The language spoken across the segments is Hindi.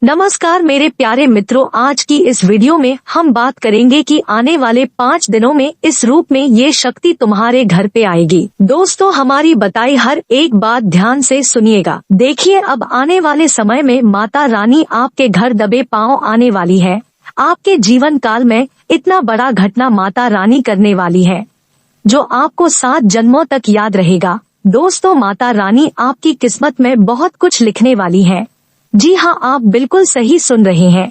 नमस्कार मेरे प्यारे मित्रों, आज की इस वीडियो में हम बात करेंगे कि आने वाले 5 दिनों में इस रूप में ये शक्ति तुम्हारे घर पे आएगी। दोस्तों, हमारी बताई हर एक बात ध्यान से सुनिएगा। देखिए, अब आने वाले समय में माता रानी आपके घर दबे पांव आने वाली है। आपके जीवन काल में इतना बड़ा घटना माता रानी करने वाली है जो आपको 7 जन्मों तक याद रहेगा। दोस्तों, माता रानी आपकी किस्मत में बहुत कुछ लिखने वाली है। जी हाँ, आप बिल्कुल सही सुन रहे हैं।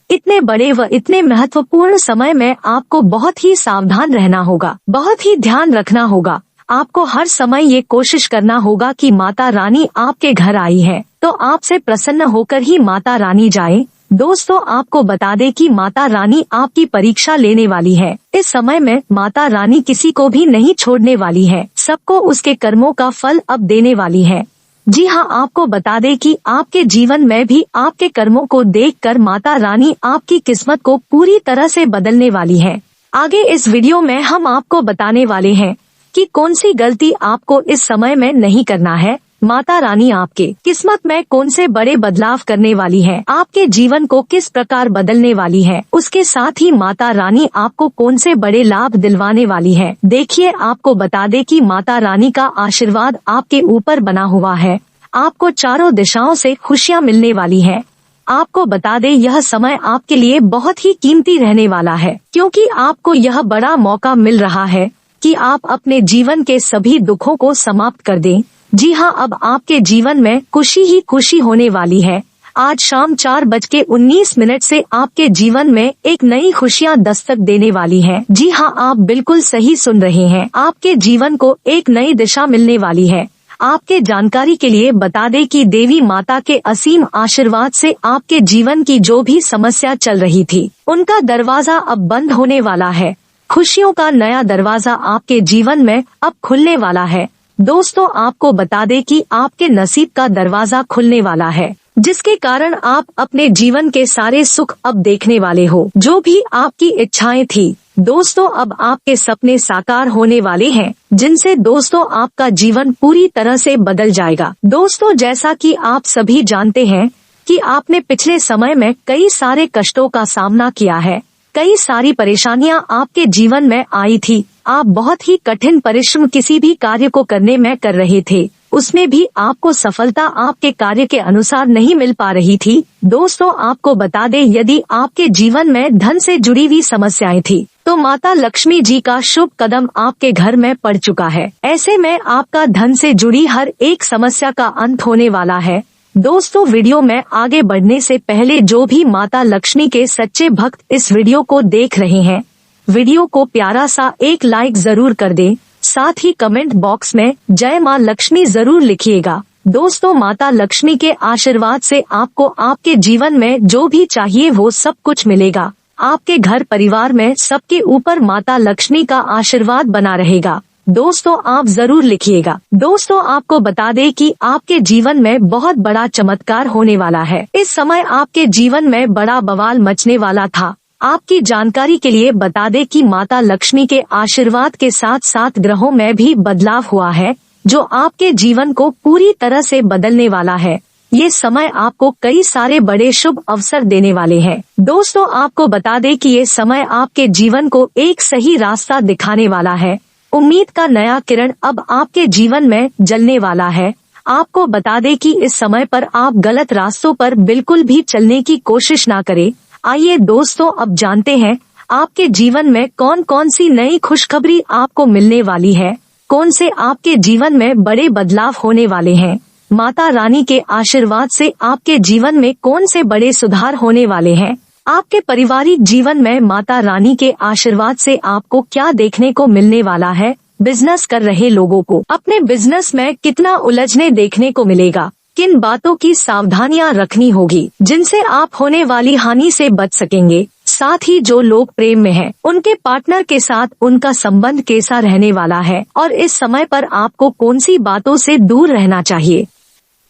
इतने बड़े व इतने महत्वपूर्ण समय में आपको बहुत ही सावधान रहना होगा, बहुत ही ध्यान रखना होगा। आपको हर समय ये कोशिश करना होगा कि माता रानी आपके घर आई है तो आपसे प्रसन्न होकर ही माता रानी जाए। दोस्तों, आपको बता दें कि माता रानी आपकी परीक्षा लेने वाली है। इस समय में माता रानी किसी को भी नहीं छोड़ने वाली है, सबको उसके कर्मों का फल अब देने वाली है। जी हाँ, आपको बता दें कि आपके जीवन में भी आपके कर्मों को देखकर माता रानी आपकी किस्मत को पूरी तरह से बदलने वाली है। आगे इस वीडियो में हम आपको बताने वाले हैं कि कौन सी गलती आपको इस समय में नहीं करना है। माता रानी आपके किस्मत में कौन से बड़े बदलाव करने वाली है, आपके जीवन को किस प्रकार बदलने वाली है, उसके साथ ही माता रानी आपको कौन से बड़े लाभ दिलवाने वाली है। देखिए, आपको बता दे कि माता रानी का आशीर्वाद आपके ऊपर बना हुआ है। आपको चारों दिशाओं से खुशियाँ मिलने वाली है। आपको बता दे, यह समय आपके लिए बहुत ही कीमती रहने वाला है, क्योंकि आपको यह बड़ा मौका मिल रहा है कि आप अपने जीवन के सभी दुखों को समाप्त कर दें। जी हाँ, अब आपके जीवन में खुशी ही खुशी होने वाली है। आज शाम 4:19 से आपके जीवन में एक नई खुशियाँ दस्तक देने वाली है। जी हाँ, आप बिल्कुल सही सुन रहे हैं। आपके जीवन को एक नई दिशा मिलने वाली है। आपके जानकारी के लिए बता दें कि देवी माता के असीम आशीर्वाद से आपके जीवन की जो भी समस्या चल रही थी, उनका दरवाजा अब बंद होने वाला है। खुशियों का नया दरवाजा आपके जीवन में अब खुलने वाला है। दोस्तों, आपको बता दें कि आपके नसीब का दरवाजा खुलने वाला है, जिसके कारण आप अपने जीवन के सारे सुख अब देखने वाले हो। जो भी आपकी इच्छाएं थी, दोस्तों, अब आपके सपने साकार होने वाले हैं, जिनसे दोस्तों आपका जीवन पूरी तरह से बदल जाएगा। दोस्तों, जैसा कि आप सभी जानते हैं कि आपने पिछले समय में कई सारे कष्टों का सामना किया है, कई सारी परेशानियां आपके जीवन में आई थी। आप बहुत ही कठिन परिश्रम किसी भी कार्य को करने में कर रहे थे, उसमें भी आपको सफलता आपके कार्य के अनुसार नहीं मिल पा रही थी। दोस्तों, आपको बता दें, यदि आपके जीवन में धन से जुड़ी हुई समस्याएं थी तो माता लक्ष्मी जी का शुभ कदम आपके घर में पड़ चुका है। ऐसे में आपका धन से जुड़ी हर एक समस्या का अंत होने वाला है। दोस्तों, वीडियो में आगे बढ़ने से पहले जो भी माता लक्ष्मी के सच्चे भक्त इस वीडियो को देख रहे हैं, वीडियो को प्यारा सा एक लाइक जरूर कर दें। साथ ही कमेंट बॉक्स में जय माँ लक्ष्मी जरूर लिखिएगा। दोस्तों, माता लक्ष्मी के आशीर्वाद से आपको आपके जीवन में जो भी चाहिए वो सब कुछ मिलेगा। आपके घर परिवार में सबके ऊपर माता लक्ष्मी का आशीर्वाद बना रहेगा। दोस्तों, आप जरूर लिखिएगा। दोस्तों, आपको बता दें कि आपके जीवन में बहुत बड़ा चमत्कार होने वाला है। इस समय आपके जीवन में बड़ा बवाल मचने वाला था। आपकी जानकारी के लिए बता दें कि माता लक्ष्मी के आशीर्वाद के साथ साथ ग्रहों में भी बदलाव हुआ है, जो आपके जीवन को पूरी तरह से बदलने वाला है। ये समय आपको कई सारे बड़े शुभ अवसर देने वाले हैं। दोस्तों, आपको बता दें कि ये समय आपके जीवन को एक सही रास्ता दिखाने वाला है। उम्मीद का नया किरण अब आपके जीवन में जलने वाला है। आपको बता दें कि इस समय पर आप गलत रास्तों पर बिल्कुल भी चलने की कोशिश ना करें। आइए दोस्तों, अब जानते हैं आपके जीवन में कौन कौन सी नई खुशखबरी आपको मिलने वाली है, कौन से आपके जीवन में बड़े बदलाव होने वाले हैं। माता रानी के आशीर्वाद से आपके जीवन में कौन से बड़े सुधार होने वाले हैं। आपके पारिवारिक जीवन में माता रानी के आशीर्वाद से आपको क्या देखने को मिलने वाला है। बिजनेस कर रहे लोगों को अपने बिजनेस में कितना उलझने देखने को मिलेगा। किन बातों की सावधानियां रखनी होगी, जिनसे आप होने वाली हानि से बच सकेंगे। साथ ही जो लोग प्रेम में हैं, उनके पार्टनर के साथ उनका संबंध कैसा रहने वाला है और इस समय पर आपको कौन सी बातों से दूर रहना चाहिए।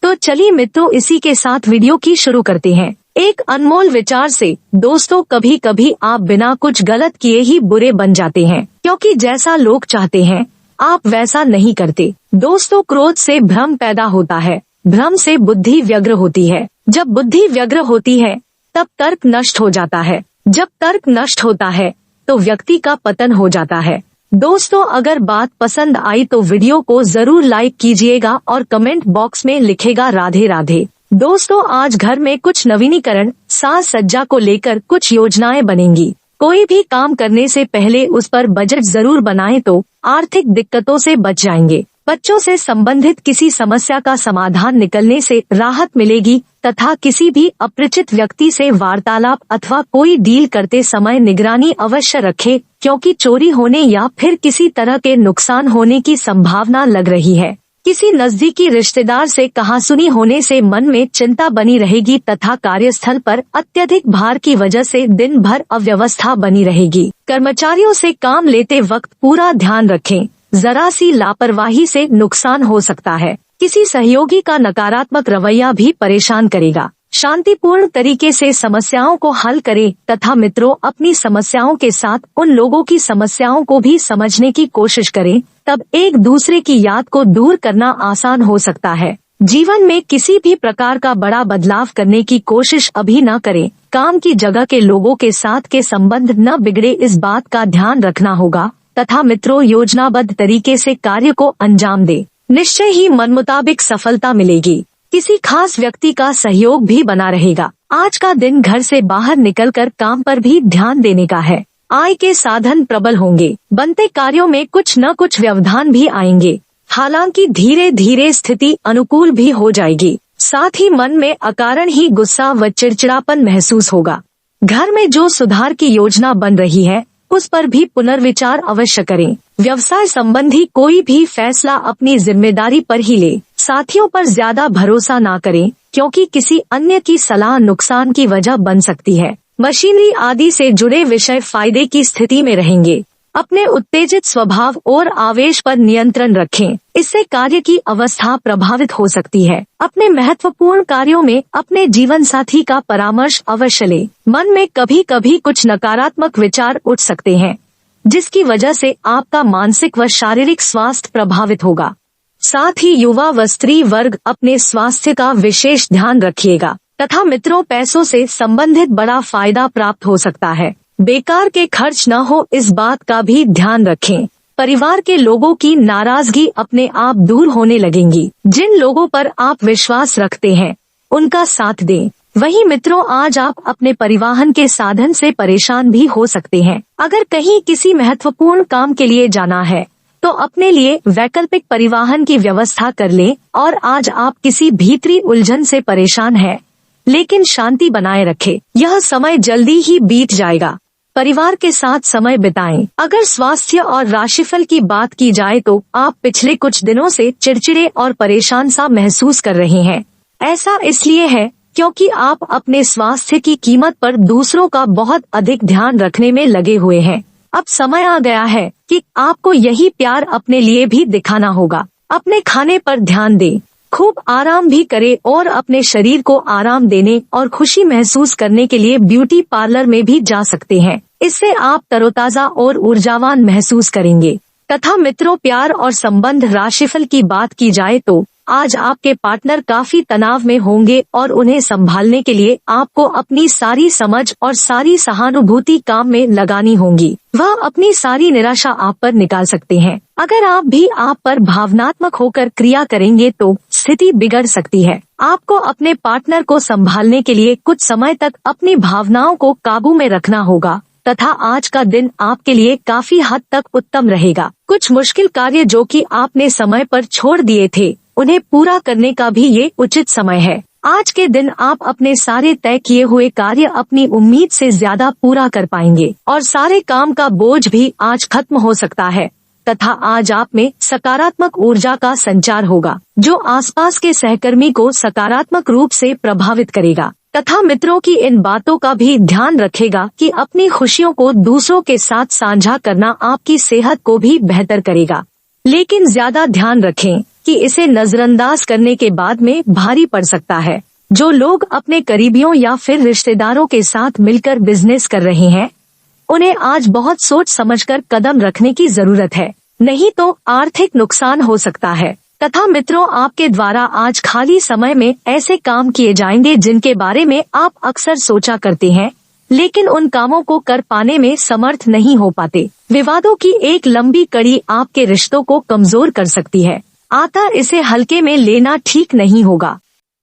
तो चलिए मित्रों, इसी के साथ वीडियो की शुरू करते हैं। एक अनमोल विचार से दोस्तों, कभी कभी आप बिना कुछ गलत किए ही बुरे बन जाते हैं, क्योंकि जैसा लोग चाहते हैं आप वैसा नहीं करते। दोस्तों, क्रोध से भ्रम पैदा होता है, भ्रम से बुद्धि व्यग्र होती है। जब बुद्धि व्यग्र होती है तब तर्क नष्ट हो जाता है। जब तर्क नष्ट होता है तो व्यक्ति का पतन हो जाता है। दोस्तों, अगर बात पसंद आई तो वीडियो को जरूर लाइक कीजिएगा और कमेंट बॉक्स में लिखेगा राधे राधे। दोस्तों, आज घर में कुछ नवीनीकरण, साज सज्जा को लेकर कुछ योजनाएं बनेंगी। कोई भी काम करने से पहले उस पर बजट जरूर बनाएं तो आर्थिक दिक्कतों से बच जाएंगे। बच्चों से संबंधित किसी समस्या का समाधान निकलने से राहत मिलेगी तथा किसी भी अपरिचित व्यक्ति से वार्तालाप अथवा कोई डील करते समय निगरानी अवश्य रखें, क्योंकि चोरी होने या फिर किसी तरह के नुकसान होने की संभावना लग रही है। किसी नजदीकी रिश्तेदार से कहासुनी होने से मन में चिंता बनी रहेगी तथा कार्यस्थल पर अत्यधिक भार की वजह से दिन भर अव्यवस्था बनी रहेगी। कर्मचारियों से काम लेते वक्त पूरा ध्यान रखें, जरा सी लापरवाही से नुकसान हो सकता है। किसी सहयोगी का नकारात्मक रवैया भी परेशान करेगा। शांतिपूर्ण तरीके से समस्याओं को हल करें तथा मित्रों, अपनी समस्याओं के साथ उन लोगों की समस्याओं को भी समझने की कोशिश करें, तब एक दूसरे की याद को दूर करना आसान हो सकता है। जीवन में किसी भी प्रकार का बड़ा बदलाव करने की कोशिश अभी न करें। काम की जगह के लोगों के साथ के संबंध न बिगड़े, इस बात का ध्यान रखना होगा तथा मित्रों, योजनाबद्ध तरीके से कार्य को अंजाम दे, निश्चय ही मन मुताबिक सफलता मिलेगी। किसी खास व्यक्ति का सहयोग भी बना रहेगा। आज का दिन घर से बाहर निकलकर काम पर भी ध्यान देने का है। आय के साधन प्रबल होंगे। बनते कार्यों में कुछ न कुछ व्यवधान भी आएंगे। हालांकि धीरे धीरे स्थिति अनुकूल भी हो जाएगी। साथ ही मन में अकारण ही गुस्सा व चिड़चिड़ापन महसूस होगा। घर में जो सुधार की योजना बन रही है उस पर भी पुनर्विचार अवश्य करें। व्यवसाय संबंधी कोई भी फैसला अपनी जिम्मेदारी पर ही ले। साथियों पर ज्यादा भरोसा ना करें, क्योंकि किसी अन्य की सलाह नुकसान की वजह बन सकती है। मशीनरी आदि से जुड़े विषय फायदे की स्थिति में रहेंगे। अपने उत्तेजित स्वभाव और आवेश पर नियंत्रण रखें, इससे कार्य की अवस्था प्रभावित हो सकती है। अपने महत्वपूर्ण कार्यों में अपने जीवन साथी का परामर्श अवश्य लें। मन में कभी कभी कुछ नकारात्मक विचार उठ सकते हैं, जिसकी वजह से आपका मानसिक व शारीरिक स्वास्थ्य प्रभावित होगा। साथ ही युवा व स्त्री वर्ग अपने स्वास्थ्य का विशेष ध्यान रखिएगा तथा मित्रों, पैसों से संबंधित बड़ा फायदा प्राप्त हो सकता है। बेकार के खर्च न हो, इस बात का भी ध्यान रखें। परिवार के लोगों की नाराजगी अपने आप दूर होने लगेंगी। जिन लोगों पर आप विश्वास रखते हैं उनका साथ दें। वहीं मित्रों, आज आप अपने परिवहन के साधन से परेशान भी हो सकते हैं। अगर कहीं किसी महत्वपूर्ण काम के लिए जाना है तो अपने लिए वैकल्पिक परिवहन की व्यवस्था कर लें। और आज आप किसी भीतरी उलझन से परेशान हैं, लेकिन शांति बनाए रखें। यह समय जल्दी ही बीत जाएगा। परिवार के साथ समय बिताएं। अगर स्वास्थ्य और राशिफल की बात की जाए तो आप पिछले कुछ दिनों से चिड़चिड़े और परेशान सा महसूस कर रहे हैं। ऐसा इसलिए है क्योंकि आप अपने स्वास्थ्य की कीमत पर दूसरों का बहुत अधिक ध्यान रखने में लगे हुए हैं। अब समय आ गया है कि आपको यही प्यार अपने लिए भी दिखाना होगा। अपने खाने पर ध्यान दें, खूब आराम भी करें और अपने शरीर को आराम देने और खुशी महसूस करने के लिए ब्यूटी पार्लर में भी जा सकते हैं। इससे आप तरोताजा और ऊर्जावान महसूस करेंगे। तथा मित्रों, प्यार और संबंध राशिफल की बात की जाए तो आज आपके पार्टनर काफी तनाव में होंगे और उन्हें संभालने के लिए आपको अपनी सारी समझ और सारी सहानुभूति काम में लगानी होगी। वह अपनी सारी निराशा आप पर निकाल सकते हैं। अगर आप भी आप पर भावनात्मक होकर क्रिया करेंगे तो स्थिति बिगड़ सकती है। आपको अपने पार्टनर को संभालने के लिए कुछ समय तक अपनी भावनाओं को काबू में रखना होगा तथा आज का दिन आपके लिए काफी हद तक उत्तम रहेगा। कुछ मुश्किल कार्य जो कि आपने समय पर छोड़ दिए थे, उन्हें पूरा करने का भी ये उचित समय है। आज के दिन आप अपने सारे तय किए हुए कार्य अपनी उम्मीद से ज्यादा पूरा कर पाएंगे और सारे काम का बोझ भी आज खत्म हो सकता है तथा आज आप में सकारात्मक ऊर्जा का संचार होगा, जो आसपास के सहकर्मी को सकारात्मक रूप से प्रभावित करेगा तथा मित्रों की इन बातों का भी ध्यान रखेगा कि अपनी खुशियों को दूसरों के साथ साझा करना आपकी सेहत को भी बेहतर करेगा। लेकिन ज्यादा ध्यान रखें कि इसे नजरअंदाज करने के बाद में भारी पड़ सकता है। जो लोग अपने करीबियों या फिर रिश्तेदारों के साथ मिलकर बिजनेस कर रहे हैं, उन्हें आज बहुत सोच समझकर कदम रखने की जरूरत है, नहीं तो आर्थिक नुकसान हो सकता है तथा मित्रों, आपके द्वारा आज खाली समय में ऐसे काम किए जाएंगे जिनके बारे में आप अक्सर सोचा करते हैं, लेकिन उन कामों को कर पाने में समर्थ नहीं हो पाते। विवादों की एक लंबी कड़ी आपके रिश्तों को कमजोर कर सकती है, अतः इसे हल्के में लेना ठीक नहीं होगा।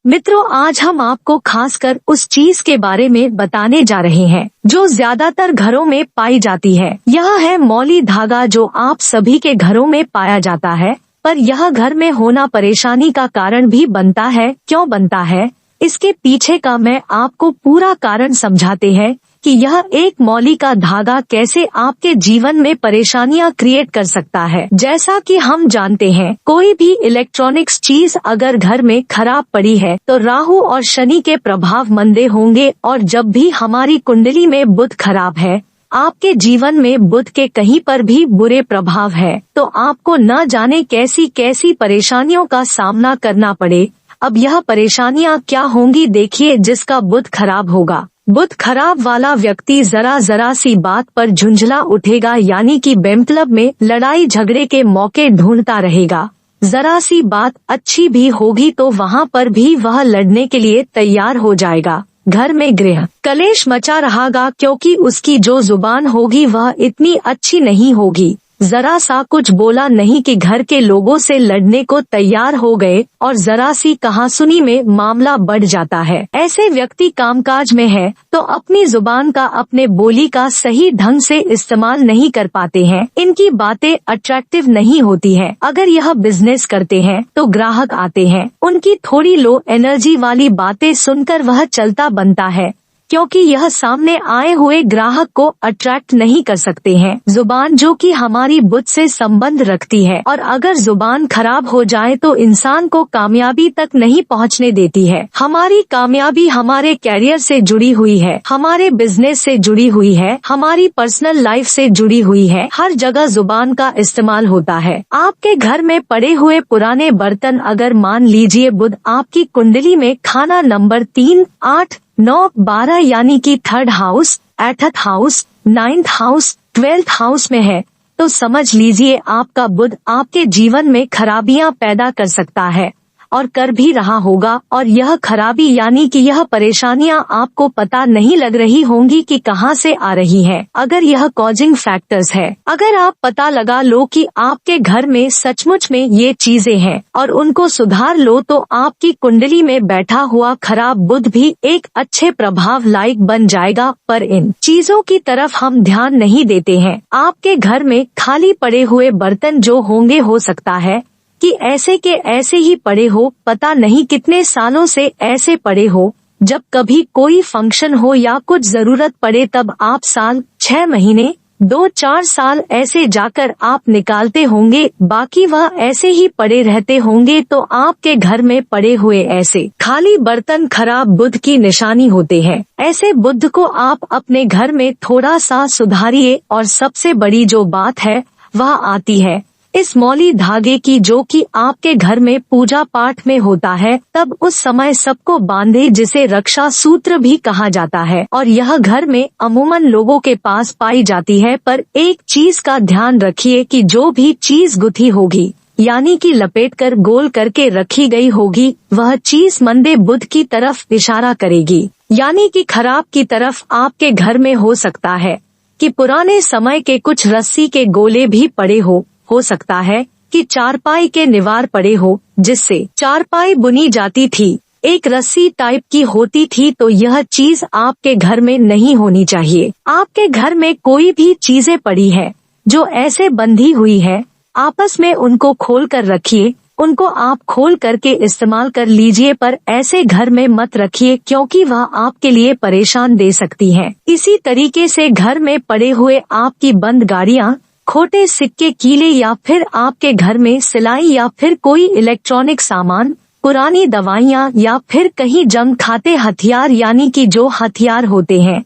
मित्रों, आज हम आपको खासकर उस चीज के बारे में बताने जा रहे हैं जो ज्यादातर घरों में पाई जाती है। यह है मौली धागा, जो आप सभी के घरों में पाया जाता है, पर यह घर में होना परेशानी का कारण भी बनता है। क्यों बनता है, इसके पीछे का मैं आपको पूरा कारण समझाते हैं कि यह एक मौली का धागा कैसे आपके जीवन में परेशानियां क्रिएट कर सकता है। जैसा कि हम जानते हैं, कोई भी इलेक्ट्रॉनिक्स चीज अगर घर में खराब पड़ी है तो राहु और शनि के प्रभाव मंदे होंगे, और जब भी हमारी कुंडली में बुध खराब है, आपके जीवन में बुध के कहीं पर भी बुरे प्रभाव है, तो आपको न जाने कैसी कैसी परेशानियों का सामना करना पड़े। अब यह परेशानियां क्या होंगी, देखिए। जिसका बुध खराब होगा, बुध खराब वाला व्यक्ति जरा सी बात पर झुंझला उठेगा, यानी कि बेमतलब में लड़ाई झगड़े के मौके ढूंढता रहेगा। जरा सी बात अच्छी भी होगी तो वहाँ पर भी वह लड़ने के लिए तैयार हो जाएगा। घर में गृह कलेश मचा रहेगा, क्योंकि उसकी जो जुबान होगी वह इतनी अच्छी नहीं होगी। जरा सा कुछ बोला नहीं कि घर के लोगों से लड़ने को तैयार हो गए, और जरा सी कहासुनी में मामला बढ़ जाता है। ऐसे व्यक्ति कामकाज में है तो अपनी जुबान का, अपने बोली का सही ढंग से इस्तेमाल नहीं कर पाते हैं। इनकी बातें अट्रैक्टिव नहीं होती है। अगर यह बिजनेस करते हैं तो ग्राहक आते हैं, उनकी थोड़ी लो एनर्जी वाली बातें सुनकर वह चलता बनता है, क्योंकि यह सामने आए हुए ग्राहक को अट्रैक्ट नहीं कर सकते हैं। जुबान जो कि हमारी बुद्ध से संबंध रखती है, और अगर जुबान खराब हो जाए तो इंसान को कामयाबी तक नहीं पहुंचने देती है। हमारी कामयाबी हमारे कैरियर से जुड़ी हुई है, हमारे बिजनेस से जुड़ी हुई है, हमारी पर्सनल लाइफ से जुड़ी हुई है। हर जगह जुबान का इस्तेमाल होता है। आपके घर में पड़े हुए पुराने बर्तन, अगर मान लीजिए बुध आपकी कुंडली में खाना नंबर 3, 8, 9, 12 यानी कि 3rd house, 8th house, 9th house, 12th house में है, तो समझ लीजिए आपका बुध आपके जीवन में खराबियां पैदा कर सकता है, और कर भी रहा होगा। और यह खराबी यानी कि यह परेशानियां आपको पता नहीं लग रही होंगी कि कहां से आ रही है। अगर यह कॉजिंग फैक्टर्स है, अगर आप पता लगा लो कि आपके घर में सचमुच में ये चीजें हैं और उनको सुधार लो, तो आपकी कुंडली में बैठा हुआ खराब बुध भी एक अच्छे प्रभाव लायक बन जाएगा। पर इन चीजों की तरफ हम ध्यान नहीं देते हैं। आपके घर में खाली पड़े हुए बर्तन जो होंगे, हो सकता है कि ऐसे के ऐसे ही पड़े हो, पता नहीं कितने सालों से ऐसे पड़े हो। जब कभी कोई फंक्शन हो या कुछ जरूरत पड़े, तब आप साल, 6 महीने, 2-4 साल ऐसे जाकर आप निकालते होंगे, बाकी वह ऐसे ही पड़े रहते होंगे। तो आपके घर में पड़े हुए ऐसे खाली बर्तन खराब बुध की निशानी होते हैं। ऐसे बुध को आप अपने घर में थोड़ा सा सुधारिए। और सबसे बड़ी जो बात है वह आती है इस मौली धागे की, जो कि आपके घर में पूजा पाठ में होता है, तब उस समय सबको बांधे, जिसे रक्षा सूत्र भी कहा जाता है। और यह घर में अमूमन लोगों के पास पाई जाती है। पर एक चीज का ध्यान रखिए कि जो भी चीज गुथी होगी, यानी कि लपेटकर गोल करके रखी गई होगी, वह चीज मंदे बुध की तरफ इशारा करेगी, यानी कि खराब की तरफ। आपके घर में हो सकता है कि पुराने समय के कुछ रस्सी के गोले भी पड़े हो सकता है कि चारपाई के निवार पड़े हो, जिससे चारपाई बुनी जाती थी, एक रस्सी टाइप की होती थी। तो यह चीज आपके घर में नहीं होनी चाहिए। आपके घर में कोई भी चीजें पड़ी है जो ऐसे बंधी हुई है, आपस में उनको खोल कर रखिए। उनको आप खोल करके इस्तेमाल कर लीजिए, पर ऐसे घर में मत रखिए, क्योंकि वह आपके लिए परेशान दे सकती है। इसी तरीके से घर में पड़े हुए आपकी बंद गाड़ियाँ, खोटे सिक्के, कीले, या फिर आपके घर में सिलाई, या फिर कोई इलेक्ट्रॉनिक सामान, पुरानी दवाइयाँ, या फिर कहीं जंग खाते हथियार, यानी कि जो हथियार होते हैं,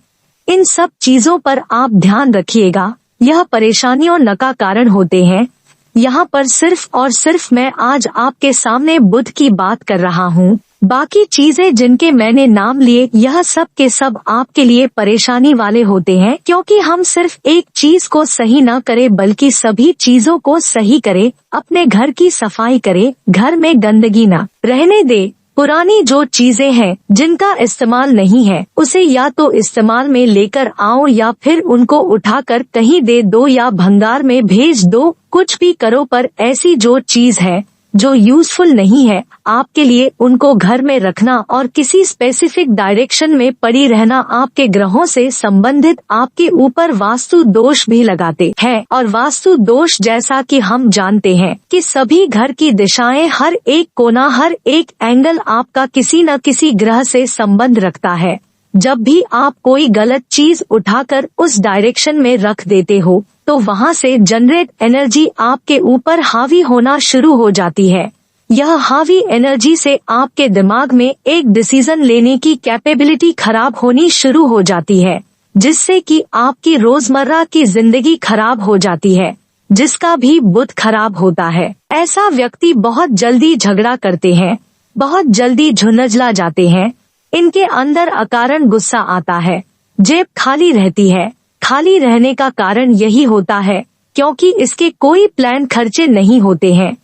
इन सब चीजों पर आप ध्यान रखिएगा। यह परेशानियों न का कारण होते हैं। यहाँ पर सिर्फ और सिर्फ मैं आज आपके सामने बुध की बात कर रहा हूँ। बाकी चीजें जिनके मैंने नाम लिए यह सब के सब आपके लिए परेशानी वाले होते हैं, क्योंकि हम सिर्फ एक चीज को सही न करें बल्कि सभी चीजों को सही करें। अपने घर की सफाई करें, घर में गंदगी न रहने दे। पुरानी जो चीजें हैं जिनका इस्तेमाल नहीं है उसे या तो इस्तेमाल में लेकर आओ या फिर उनको उठाकर कहीं दे दो या भंगार में भेज दो। कुछ भी करो पर ऐसी जो चीज है जो यूजफुल नहीं है आपके लिए उनको घर में रखना और किसी स्पेसिफिक डायरेक्शन में पड़ी रहना आपके ग्रहों से संबंधित आपके ऊपर वास्तु दोष भी लगाते हैं। और वास्तु दोष जैसा कि हम जानते हैं कि सभी घर की दिशाएं, हर एक कोना, हर एक एंगल आपका किसी न किसी ग्रह से संबंध रखता है। जब भी आप कोई गलत चीज उठाकर उस डायरेक्शन में रख देते हो तो वहाँ से जनरेट एनर्जी आपके ऊपर हावी होना शुरू हो जाती है। यह हावी एनर्जी से आपके दिमाग में एक डिसीजन लेने की कैपेबिलिटी खराब होनी शुरू हो जाती है, जिससे कि आपकी रोजमर्रा की जिंदगी खराब हो जाती है, जिसका भी बुध खराब होता है। ऐसा व्यक्ति बहुत जल्दी झगड़ा करते हैं, बहुत जल्दी झुंझला जाते हैं, इनके अंदर अकारण गुस्सा आता है, जेब खाली रहती है। खाली रहने का कारण यही होता है क्योंकि इसके कोई प्लान खर्चे नहीं होते हैं,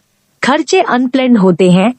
खर्चे अनप्लान्ड होते हैं।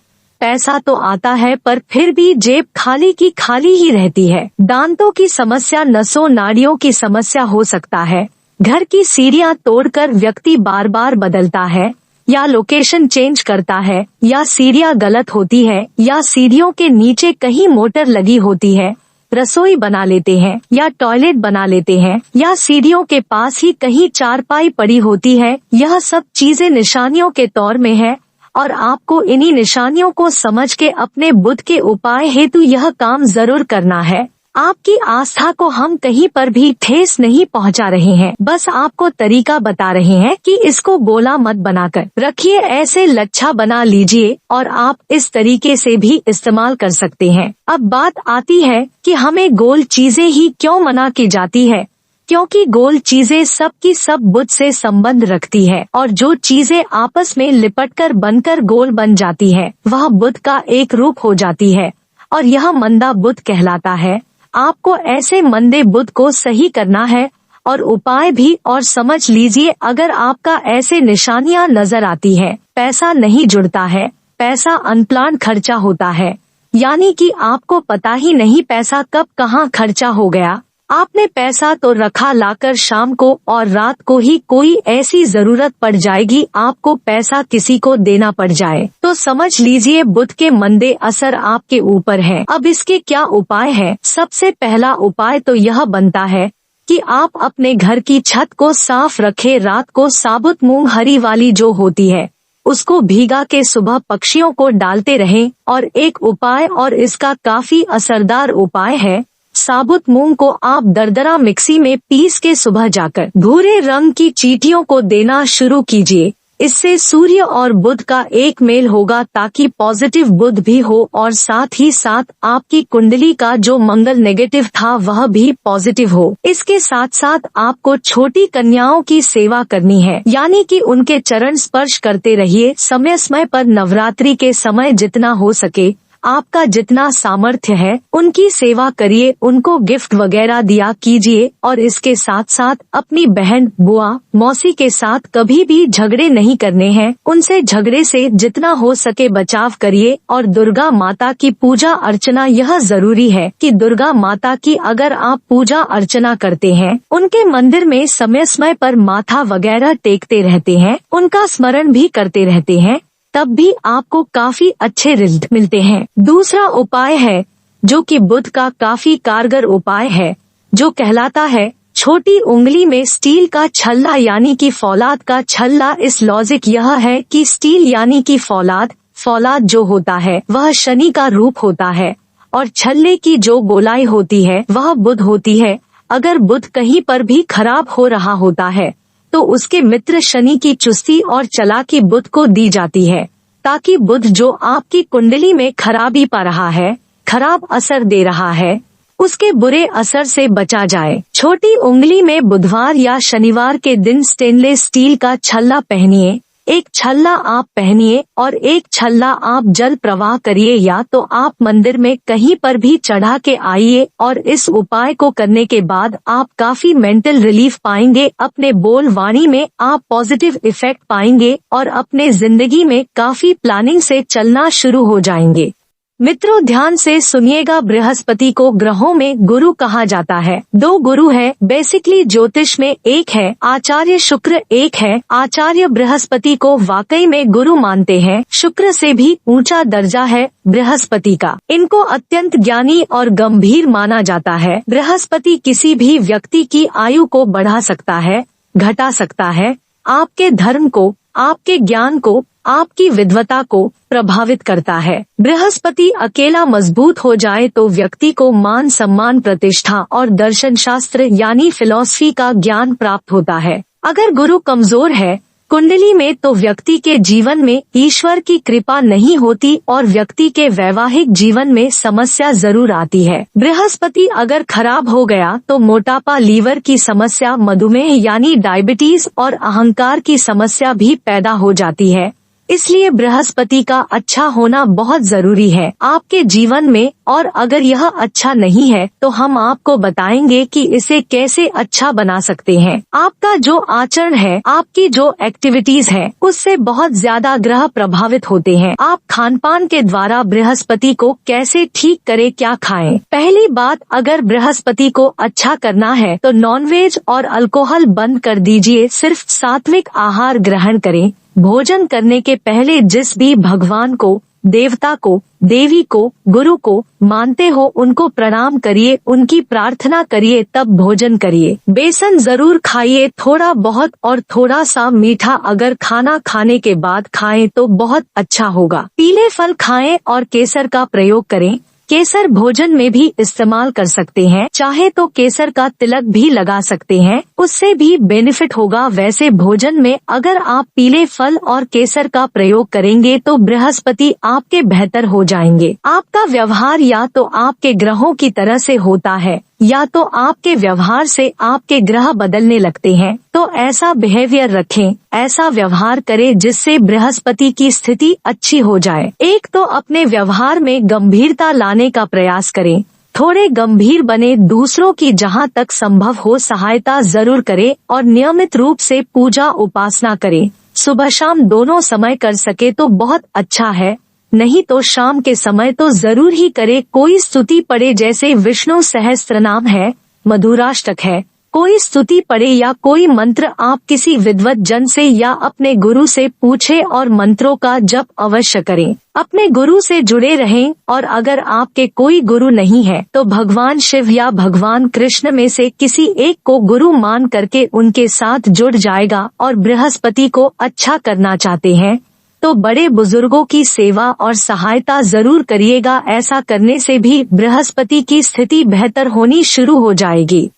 पैसा तो आता है पर फिर भी जेब खाली की खाली ही रहती है। दांतों की समस्या, नसों नाड़ियों की समस्या हो सकता है। घर की सीढ़ियां तोड़कर व्यक्ति बार बार बदलता है या लोकेशन चेंज करता है, या सीढ़ियां गलत होती है, या सीढ़ियों के नीचे कहीं मोटर लगी होती है, रसोई बना लेते हैं या टॉयलेट बना लेते हैं, या सीढ़ियों के पास ही कहीं चारपाई पड़ी होती है। यह सब चीजें निशानियों के तौर में है और आपको इन्हीं निशानियों को समझ के अपने बुध के उपाय हेतु यह काम जरूर करना है। आपकी आस्था को हम कहीं पर भी ठेस नहीं पहुंचा रहे हैं, बस आपको तरीका बता रहे हैं कि इसको गोला मत बनाकर रखिए, ऐसे लच्छा बना लीजिए और आप इस तरीके से भी इस्तेमाल कर सकते हैं। अब बात आती है कि हमें गोल चीजें ही क्यों मना की जाती है, क्योंकि गोल चीजें सब की सब बुध से संबंध रखती है और जो चीजें आपस में लिपटकर बनकर गोल बन जाती है वह बुध का एक रूप हो जाती है और यह मंदा बुध कहलाता है। आपको ऐसे मंदे बुध को सही करना है और उपाय भी। और समझ लीजिए, अगर आपका ऐसे निशानियां नजर आती है, पैसा नहीं जुड़ता है, पैसा अनप्लान खर्चा होता है, यानी कि आपको पता ही नहीं पैसा कब कहाँ खर्चा हो गया, आपने पैसा तो रखा लाकर शाम को और रात को ही कोई ऐसी जरूरत पड़ जाएगी आपको पैसा किसी को देना पड़ जाए, तो समझ लीजिए बुध के मंदे असर आपके ऊपर है। अब इसके क्या उपाय है? सबसे पहला उपाय तो यह बनता है कि आप अपने घर की छत को साफ रखें। रात को साबुत मूंग हरी वाली जो होती है उसको भीगा के सुबह पक्षियों को डालते रहें। और एक उपाय, और इसका काफी असरदार उपाय है, साबुत मूंग को आप दरदरा मिक्सी में पीस के सुबह जाकर भूरे रंग की चींटियों को देना शुरू कीजिए। इससे सूर्य और बुध का एक मेल होगा ताकि पॉजिटिव बुध भी हो और साथ ही साथ आपकी कुंडली का जो मंगल नेगेटिव था वह भी पॉजिटिव हो। इसके साथ साथ आपको छोटी कन्याओं की सेवा करनी है, यानी कि उनके चरण स्पर्श करते रहिए समय समय पर। नवरात्रि के समय जितना हो सके, आपका जितना सामर्थ्य है उनकी सेवा करिए, उनको गिफ्ट वगैरह दिया कीजिए। और इसके साथ साथ अपनी बहन, बुआ, मौसी के साथ कभी भी झगड़े नहीं करने हैं, उनसे झगड़े से जितना हो सके बचाव करिए। और दुर्गा माता की पूजा अर्चना, यह जरूरी है कि दुर्गा माता की अगर आप पूजा अर्चना करते हैं, उनके मंदिर में समय समय पर माथा वगैरह टेकते रहते हैं, उनका स्मरण भी करते रहते हैं, तब भी आपको काफी अच्छे रिजल्ट मिलते हैं। दूसरा उपाय है जो कि बुध का काफी कारगर उपाय है, जो कहलाता है छोटी उंगली में स्टील का छल्ला यानी कि फौलाद का छल्ला। इस लॉजिक यह है कि स्टील यानी कि फौलाद जो होता है वह शनि का रूप होता है और छल्ले की जो गोलाई होती है वह बुध होती है। अगर बुध कहीं पर भी खराब हो रहा होता है तो उसके मित्र शनि की चुस्ती और चालाकी बुध को दी जाती है, ताकि बुध जो आपकी कुंडली में खराबी पा रहा है, खराब असर दे रहा है, उसके बुरे असर से बचा जाए। छोटी उंगली में बुधवार या शनिवार के दिन स्टेनलेस स्टील का छल्ला पहनिए। एक छल्ला आप पहनिए और एक छल्ला आप जल प्रवाह करिए, या तो आप मंदिर में कहीं पर भी चढ़ा के आइए और इस उपाय को करने के बाद आप काफी मेंटल रिलीफ पाएंगे। अपने बोल वाणी में आप पॉजिटिव इफेक्ट पाएंगे और अपने जिंदगी में काफी प्लानिंग से चलना शुरू हो जाएंगे। मित्रों, ध्यान से सुनिएगा, बृहस्पति को ग्रहों में गुरु कहा जाता है। 2 गुरु है बेसिकली ज्योतिष में, एक है आचार्य शुक्र, एक है आचार्य बृहस्पति को वाकई में गुरु मानते हैं। शुक्र से भी ऊंचा दर्जा है बृहस्पति का। इनको अत्यंत ज्ञानी और गंभीर माना जाता है। बृहस्पति किसी भी व्यक्ति की आयु को बढ़ा सकता है, घटा सकता है, आपके धर्म को, आपके ज्ञान को, आपकी विद्वता को प्रभावित करता है। बृहस्पति अकेला मजबूत हो जाए तो व्यक्ति को मान सम्मान, प्रतिष्ठा और दर्शन शास्त्र यानी फिलॉसफी का ज्ञान प्राप्त होता है। अगर गुरु कमजोर है कुंडली में तो व्यक्ति के जीवन में ईश्वर की कृपा नहीं होती और व्यक्ति के वैवाहिक जीवन में समस्या जरूर आती है। बृहस्पति अगर खराब हो गया तो मोटापा, लीवर की समस्या, मधुमेह यानी डायबिटीज और अहंकार की समस्या भी पैदा हो जाती है। इसलिए बृहस्पति का अच्छा होना बहुत जरूरी है आपके जीवन में, और अगर यह अच्छा नहीं है तो हम आपको बताएंगे कि इसे कैसे अच्छा बना सकते हैं। आपका जो आचरण है, आपकी जो एक्टिविटीज है, उससे बहुत ज्यादा ग्रह प्रभावित होते हैं। आप खानपान के द्वारा बृहस्पति को कैसे ठीक करें, क्या खाएं? पहली बात, अगर बृहस्पति को अच्छा करना है तो नॉनवेज और अल्कोहल बंद कर दीजिए, सिर्फ सात्विक आहार ग्रहण करें। भोजन करने के पहले जिस भी भगवान को, देवता को, देवी को, गुरु को मानते हो उनको प्रणाम करिए, उनकी प्रार्थना करिए, तब भोजन करिए। बेसन जरूर खाइए, थोड़ा बहुत, और थोड़ा सा मीठा अगर खाना खाने के बाद खाएं तो बहुत अच्छा होगा। पीले फल खाएं और केसर का प्रयोग करें। केसर भोजन में भी इस्तेमाल कर सकते हैं, चाहे तो केसर का तिलक भी लगा सकते हैं, उससे भी बेनिफिट होगा। वैसे भोजन में अगर आप पीले फल और केसर का प्रयोग करेंगे तो बृहस्पति आपके बेहतर हो जाएंगे। आपका व्यवहार या तो आपके ग्रहों की तरह से होता है या तो आपके व्यवहार से आपके ग्रह बदलने लगते हैं, तो ऐसा बिहेवियर रखें, ऐसा व्यवहार करें जिससे बृहस्पति की स्थिति अच्छी हो जाए। एक तो अपने व्यवहार में गंभीरता लाने का प्रयास करें, थोड़े गंभीर बने, दूसरों की जहां तक संभव हो सहायता जरूर करें और नियमित रूप से पूजा उपासना करें। सुबह शाम दोनों समय कर सके तो बहुत अच्छा है, नहीं तो शाम के समय तो जरूर ही करे। कोई स्तुति पढ़े, जैसे विष्णु सहस्त्रनाम है, मधुराष्टक है, कोई स्तुति पढ़े या कोई मंत्र आप किसी विद्वत जन से या अपने गुरु से पूछे और मंत्रों का जप अवश्य करें। अपने गुरु से जुड़े रहें, और अगर आपके कोई गुरु नहीं है तो भगवान शिव या भगवान कृष्ण में से किसी एक को गुरु मान करके उनके साथ जुड़ जाएगा। और बृहस्पति को अच्छा करना चाहते हैं तो बड़े बुजुर्गों की सेवा और सहायता जरूर करिएगा। ऐसा करने से भी बृहस्पति की स्थिति बेहतर होनी शुरू हो जाएगी।